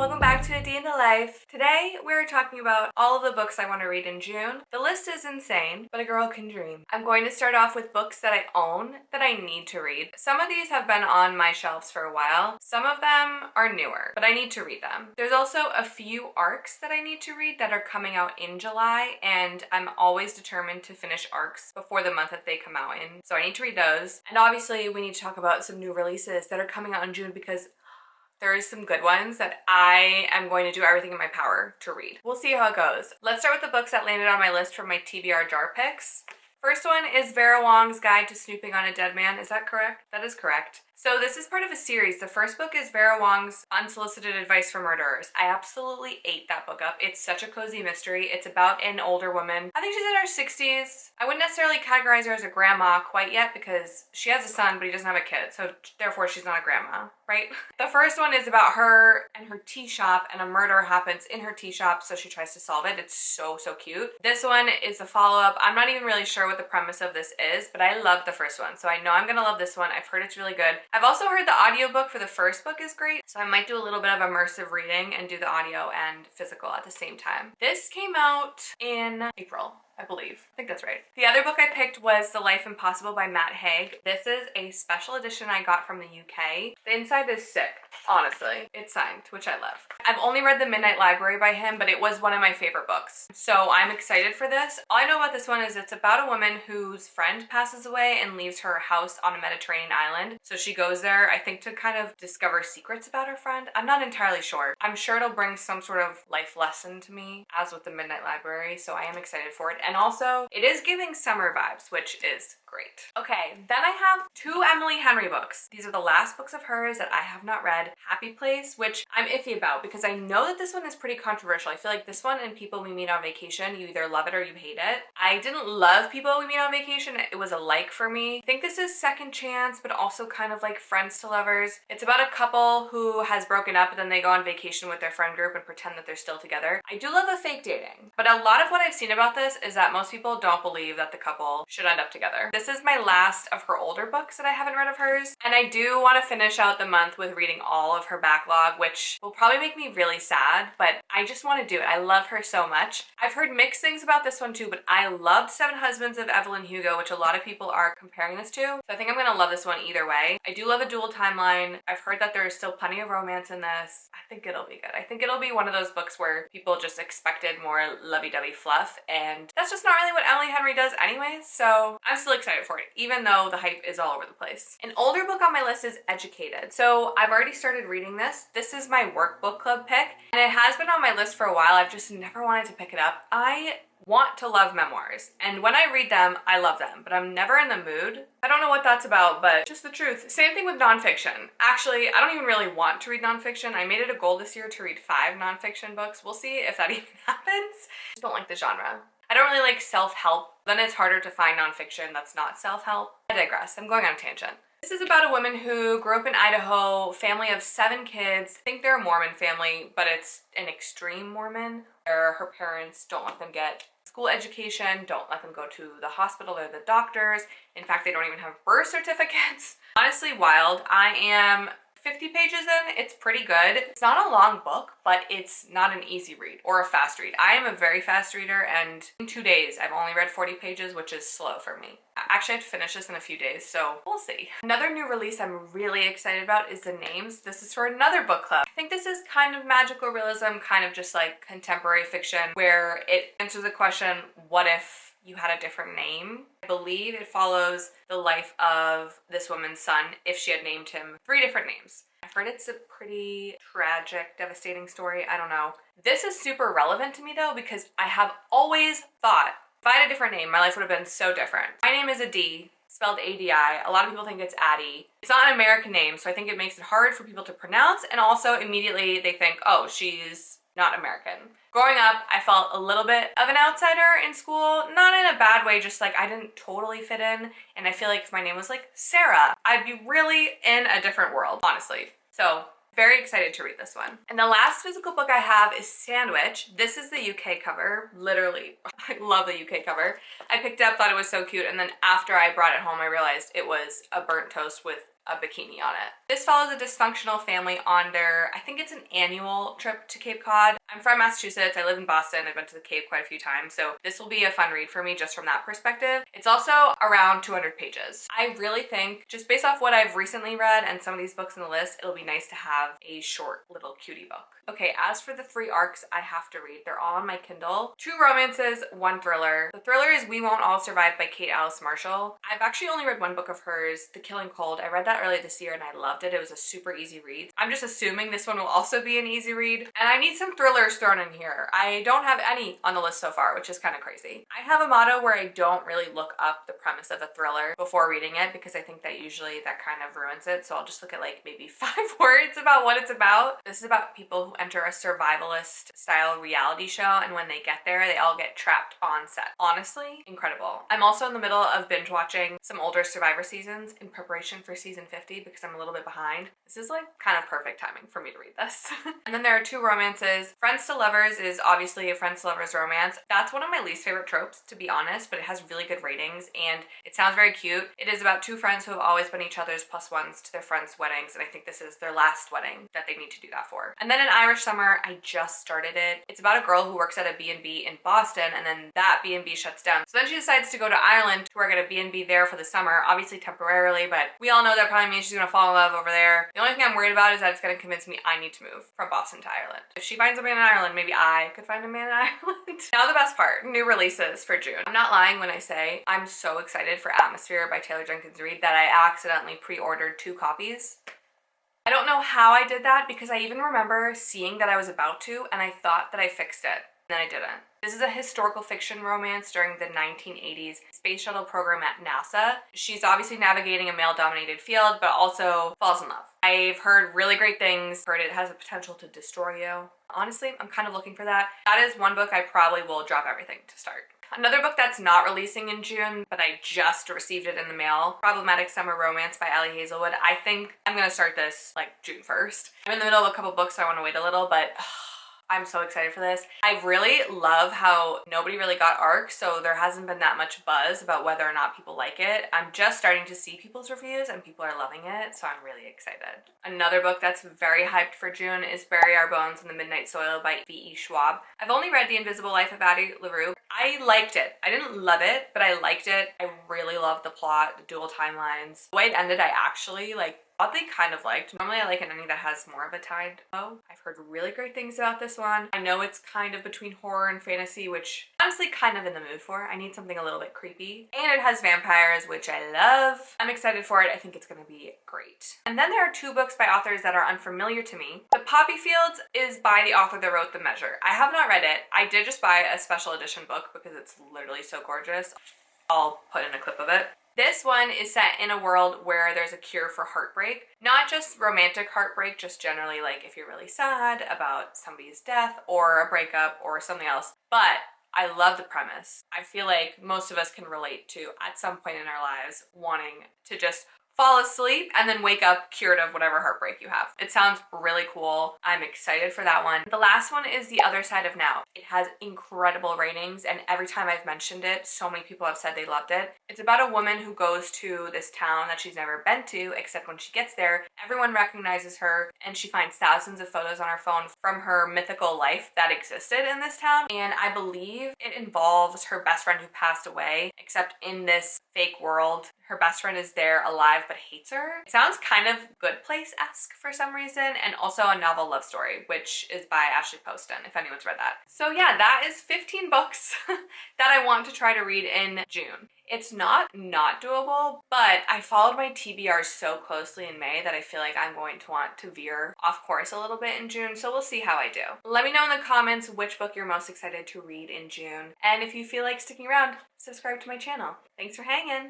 welcome back to A Day in the Life. Today we're talking about all of the books I want to read in June. The list is insane, but a girl can dream. I'm going to start off with books that I own that I need to read. Some of these have been on my shelves for a while. Some of them are newer, but I need to read them. There's also a few arcs that I need to read that are coming out in July, and I'm always determined to finish arcs before the month that they come out in, so I need to read those. And obviously we need to talk about some new releases that are coming out in June because there is some good ones that I am going to do everything in my power to read. We'll see how it goes. Let's start with the books that landed on my list for my TBR jar picks. First one is Vera Wong's Guide to Snooping on a Dead Man. Is that correct? That is correct. So this is part of a series. The first book is Vera Wong's Unsolicited Advice for Murderers. I absolutely ate that book up. It's such a cozy mystery. It's about an older woman. I think she's in her 60s. I wouldn't necessarily categorize her as a grandma quite yet because she has a son, but he doesn't have a kid. So therefore she's not a grandma, right? The first one is about her and her tea shop, and a murder happens in her tea shop, so she tries to solve it. It's so cute. This one is a follow-up. I'm not even really sure what the premise of this is, but I love the first one. So I know I'm gonna love this one. I've heard it's really good. I've also heard the audiobook for the first book is great, so I might do a little bit of immersive reading and do the audio and physical at the same time. This came out in April, I believe. I think that's right. The other book I picked was The Life Impossible by Haig. This is a special edition I got from the UK. The inside is sick, honestly. It's signed, which I love. I've only read The Midnight Library by him, but it was one of my favorite books. So I'm excited for this. All I know about this one is it's about a woman whose friend passes away and leaves her house on a Mediterranean island. So she goes there, I think, to kind of discover secrets about her friend. I'm not entirely sure. I'm sure it'll bring some sort of life lesson to me, as with The Midnight Library, so I am excited for it. And also, it is giving summer vibes, which is great. Okay, then I have two Emily Henry books. These are the last books of hers that I have not read. Happy Place, which I'm iffy about because I know that this one is pretty controversial. I feel like this one and People We Meet on Vacation, you either love it or you hate it. I didn't love People We Meet on Vacation. It was a like for me. I think this is second chance, but also kind of like Friends to Lovers. It's about a couple who has broken up, but then they go on vacation with their friend group and pretend that they're still together. I do love a fake dating, but a lot of what I've seen about this is that most people don't believe that the couple should end up together. This is my last of her older books that I haven't read of hers, and I do want to finish out the month with reading all of her backlog, which will probably make me really sad, but I just want to do it. I love her so much. I've heard mixed things about this one too, but I loved Seven Husbands of Evelyn Hugo, which a lot of people are comparing this to, so I think I'm gonna love this one either way. I do love a dual timeline. I've heard that there is still plenty of romance in this. I think it'll be good. I think it'll be one of those books where people just expected more lovey-dovey fluff, and that's just not really what Emily Henry does anyways, so I'm still excited for it, even though the hype is all over the place. An older book on my list is Educated. So I've already started reading this. This is my workbook club pick, and it has been on my list for a while. I've just never wanted to pick it up. I want to love memoirs, and when I read them, I love them, but I'm never in the mood. I don't know what that's about, but just the truth. Same thing with nonfiction. Actually, I don't even really want to read nonfiction. I made it a goal this year to read 5 nonfiction books. We'll see if that even happens. I just don't like the genre. I don't really like self-help. Then it's harder to find nonfiction that's not self-help. I digress. I'm going on a tangent. This is about a woman who grew up in Idaho, family of 7 kids. I think they're a Mormon family, but it's an extreme Mormon where her parents don't let them get school education, don't let them go to the hospital or the doctors. In fact, they don't even have birth certificates. Honestly wild. I am 50 pages in. It's pretty good. It's not a long book, but it's not an easy read or a fast read. I am a very fast reader, and in 2 days I've only read 40 pages, which is slow for me. Actually, I have to finish this in a few days, so we'll see. Another new release I'm really excited about is The Names. This is for another book club. I think this is kind of magical realism, kind of just like contemporary fiction, where it answers the question, what if you had a different name? I believe it follows the life of this woman's son if she had named him 3 different names. I've heard it's a pretty tragic, devastating story. I don't know. This is super relevant to me though, because I have always thought if I had a different name, my life would have been so different. My name is Adi, spelled A-D-I. A lot of people think it's Addie. It's not an American name, so I think it makes it hard for people to pronounce, and also immediately they think, oh, she's not American. Growing up, I felt a little bit of an outsider in school, not in a bad way, just like I didn't totally fit in, and I feel like if my name was like Sarah, I'd be really in a different world, honestly. So very excited to read this one. And the last physical book I have is Sandwich. This is the UK cover, literally. I love the UK cover. I picked it up, thought it was so cute, and then after I brought it home, I realized it was a burnt toast with a bikini on it. This follows a dysfunctional family on their, I think it's an annual trip to Cape Cod. I'm from Massachusetts, I live in Boston, I've been to the Cape quite a few times, so this will be a fun read for me just from that perspective. It's also around 200 pages. I really think, just based off what I've recently read and some of these books in the list, it'll be nice to have a short little cutie book. Okay, as for the 3 arcs I have to read, they're all on my Kindle. 2 romances, 1 thriller. The thriller is We Won't All Survive by Kate Alice Marshall. I've actually only read 1 book of hers, The Killing Cold. I read that earlier this year and I loved it. It was a super easy read. I'm just assuming this one will also be an easy read. And I need some thrillers thrown in here. I don't have any on the list so far, which is kind of crazy. I have a motto where I don't really look up the premise of a thriller before reading it because I think that usually that kind of ruins it. So I'll just look at like maybe 5 words about what it's about. This is about people who enter a survivalist style reality show, and when they get there, they all get trapped on set. Honestly, incredible. I'm also in the middle of binge watching some older Survivor seasons in preparation for season 50 because I'm a little bit behind. This is like kind of perfect timing for me to read this. And then there are 2 romances. Friends to Lovers is obviously a Friends to Lovers romance. That's one of my least favorite tropes, to be honest, but it has really good ratings and it sounds very cute. It is about 2 friends who have always been each other's +1s to their friends' weddings, and I think this is their last wedding that they need to do that for. And then An Irish Summer, I just started it. It's about a girl who works at a B&B in Boston, and then that B&B shuts down. So then she decides to go to Ireland to work at a B&B there for the summer, obviously temporarily, but we all know that probably means she's gonna fall in love over there. The only thing I'm worried about is that it's gonna convince me I need to move from Boston to Ireland. If she finds a man in Ireland, maybe I could find a man in Ireland. Now the best part, new releases for June. I'm not lying when I say I'm so excited for Atmosphere by Taylor Jenkins Reid that I accidentally pre-ordered 2 copies. I don't know how I did that because I even remember seeing that I was about to and I thought that I fixed it. And then I didn't. This is a historical fiction romance during the 1980s space shuttle program at NASA. She's obviously navigating a male-dominated field, but also falls in love. I've heard really great things. Heard it has the potential to destroy you. Honestly, I'm kind of looking for that. That is one book I probably will drop everything to start. Another book that's not releasing in June, but I just received it in the mail, Problematic Summer Romance by Hazelwood. I think I'm gonna start this like June 1st. I'm in the middle of a couple books, so I want to wait a little, but I'm so excited for this. I really love how nobody really got ARC, so there hasn't been that much buzz about whether or not people like it. I'm just starting to see people's reviews and people are loving it, so I'm really excited. Another book that's very hyped for June is Bury Our Bones in the Midnight Soil by V.E. Schwab. I've only read The Invisible Life of Addie LaRue. I liked it. I didn't love it, but I liked it. I really loved the plot, the dual timelines. The way it ended, I actually oddly kind of liked. Normally I like an ending that has more of a tied bow. I've heard really great things about this one. I know it's kind of between horror and fantasy, which I'm honestly kind of in the mood for. I need something a little bit creepy. And it has vampires, which I love. I'm excited for it. I think it's gonna be great. And then there are 2 books by authors that are unfamiliar to me. The Poppy Fields is by the author that wrote The Measure. I have not read it. I did just buy a special edition book because it's literally so gorgeous. I'll put in a clip of it. This one is set in a world where there's a cure for heartbreak. Not just romantic heartbreak, just generally like if you're really sad about somebody's death or a breakup or something else. But I love the premise. I feel like most of us can relate to at some point in our lives wanting to just fall asleep and then wake up cured of whatever heartbreak you have. It sounds really cool. I'm excited for that one. The last one is The Other Side of Now. It has incredible ratings, and every time I've mentioned it, so many people have said they loved it. It's about a woman who goes to this town that she's never been to, except when she gets there, everyone recognizes her, and she finds thousands of photos on her phone from her mythical life that existed in this town. And I believe it involves her best friend who passed away, except in this fake world, her best friend is there alive but hates her. It sounds kind of Good Place-esque for some reason, and also a novel love story, which is by Ashley Poston, if anyone's read that. So yeah, that is 15 books that I want to try to read in June. It's not doable, but I followed my TBR so closely in May that I feel like I'm going to want to veer off course a little bit in June, so we'll see how I do. Let me know in the comments which book you're most excited to read in June, and if you feel like sticking around, subscribe to my channel. Thanks for hanging!